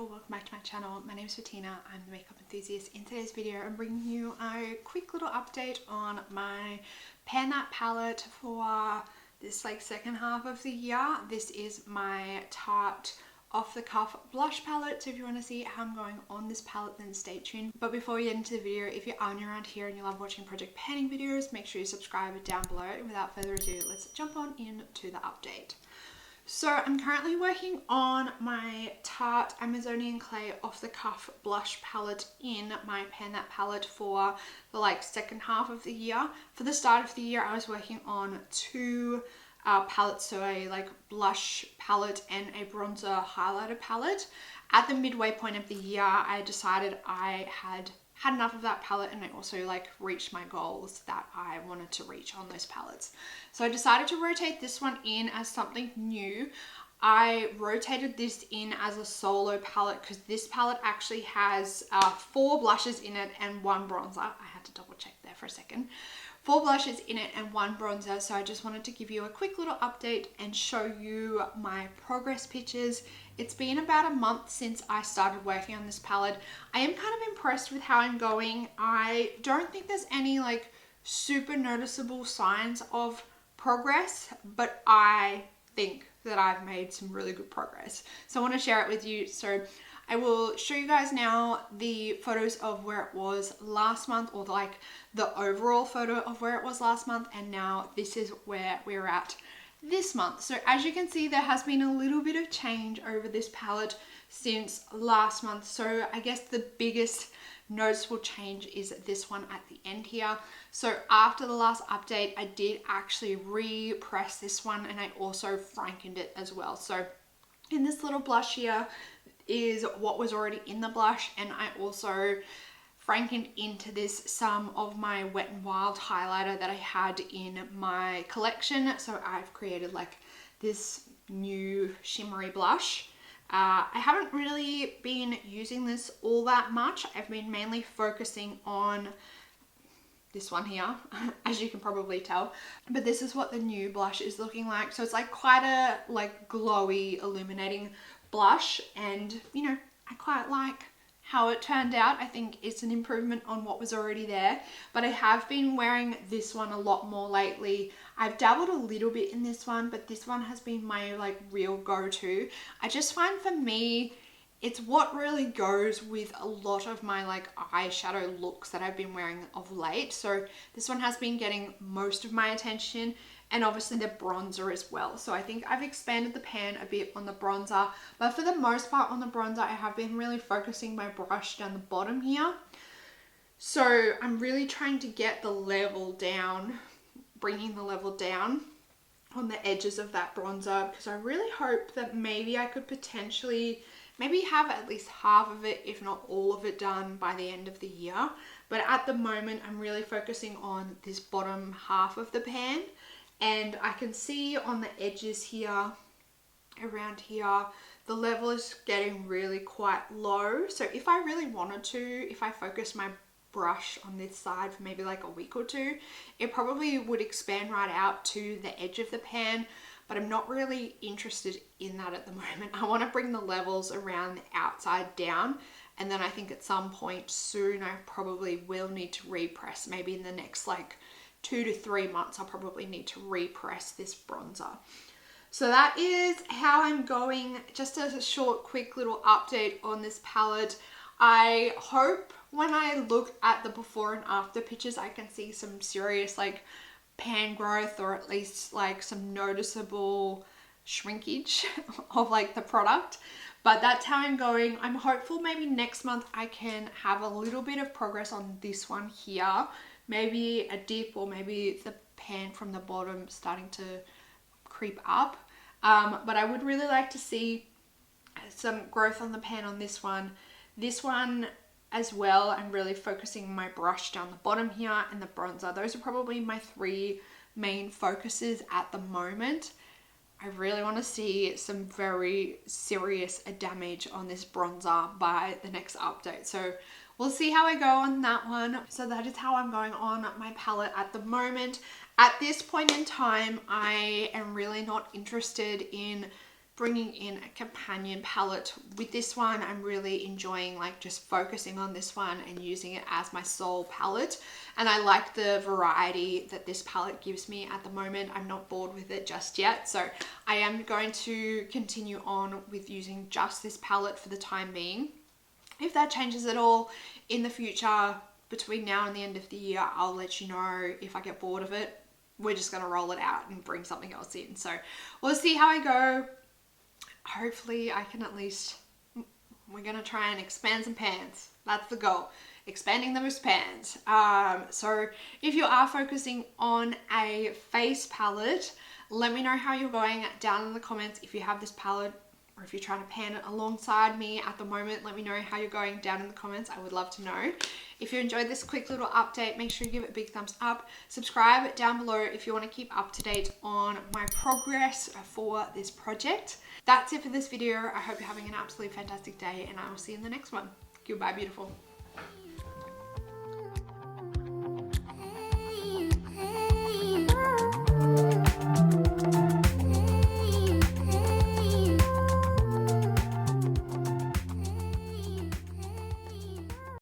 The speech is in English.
beautiful, welcome back to my channel. My name is Bettina, I'm the makeup enthusiast. In today's video I'm bringing you a quick little update on my Pan That palette for this second half of the year. This is my Tarte Off the Cuff blush palette, so if you want to see how I'm going on this palette then stay tuned. But before we get into the video, if you're new around here and you love watching project panning videos, make sure you subscribe down below. And without further ado, let's jump on into the update. So I'm currently working on my Tarte Amazonian Clay Off the Cuff blush palette in my Pan That palette for the second half of the year. For the start of the year I was working on two palettes, so a blush palette and a bronzer highlighter palette. At the midway point of the year I decided I had enough of that palette, and I also reached my goals that I wanted to reach on those palettes. So I decided to rotate this one in as something new. I rotated this in as a solo palette because this palette actually has 4 blushes in it and 1 bronzer. I had to double check there for a second. 4 blushes in it and 1 bronzer, so I just wanted to give you a quick little update and show you my progress pictures. It's been about a month since I started working on this palette. I am kind of impressed with how I'm going. I don't think there's any super noticeable signs of progress, but I think that I've made some really good progress. So I want to share it with you. So I will show you guys now the photos of where it was last month, or the overall photo of where it was last month, and now this is where we're at this month. So as you can see, there has been a little bit of change over this palette since last month. So I guess the biggest noticeable change is this one at the end here. So after the last update, I did actually re-press this one, and I also frankened it as well. So in this little blush here is what was already in the blush, and I also frankened into this some of my Wet n Wild highlighter that I had in my collection. So I've created this new shimmery blush. I haven't really been using this all that much. I've been mainly focusing on this one here, as you can probably tell. But this is what the new blush is looking like. So it's quite a glowy, illuminating blush, and I quite like how it turned out. I think it's an improvement on what was already there, but I have been wearing this one a lot more lately. I've dabbled a little bit in this one, but this one has been my real go-to. I just find for me it's what really goes with a lot of my eyeshadow looks that I've been wearing of late. So this one has been getting most of my attention, and obviously the bronzer as well. So I think I've expanded the pan a bit on the bronzer, but for the most part on the bronzer I have been really focusing my brush down the bottom here. So I'm really trying to get the level down, bringing the level down on the edges of that bronzer, because I really hope that maybe I could potentially have at least half of it, if not all of it, done by the end of the year. But at the moment I'm really focusing on this bottom half of the pan, and I can see on the edges here, around here, the level is getting really quite low. So if I really wanted to, if I focus my brush on this side for maybe a week or two, it probably would expand right out to the edge of the pan, but I'm not really interested in that at the moment. I want to bring the levels around the outside down, and then I think at some point soon I probably will need to repress. Maybe in the next 2 to 3 months I'll probably need to repress this bronzer. So that is how I'm going. Just as a short quick little update on this palette. I hope when I look at the before and after pictures I can see some serious pan growth, or at least some noticeable shrinkage of the product. But that's how I'm going. I'm hopeful maybe next month I can have a little bit of progress on this one here. Maybe a dip, or maybe the pan from the bottom starting to creep up. But I would really like to see some growth on the pan on this one. This one as well, I'm really focusing my brush down the bottom here, and the bronzer. Those are probably my 3 main focuses at the moment. I really want to see some very serious damage on this bronzer by the next update. So we'll see how I go on that one. So that is how I'm going on my palette at the moment. At this point in time, I am really not interested in bringing in a companion palette with this one. I'm really enjoying like just focusing on this one and using it as my sole palette, and I like the variety that this palette gives me at the moment. I'm not bored with it just yet, so I am going to continue on with using just this palette for the time being. If that changes at all in the future between now and the end of the year, I'll let you know. If I get bored of it, we're just going to roll it out and bring something else in. So we'll see how I go. Hopefully I can at least, we're going to try and expand some pans. That's the goal, expanding those pans. So if you are focusing on a face palette, let me know how you're going down in the comments. If you have this palette, or if you're trying to pan it alongside me at the moment, let me know how you're going down in the comments. I would love to know. If you enjoyed this quick little update, make sure you give it a big thumbs up. Subscribe down below if you want to keep up to date on my progress for this project. That's it for this video. I hope you're having an absolutely fantastic day, and I will see you in the next one. Goodbye, beautiful.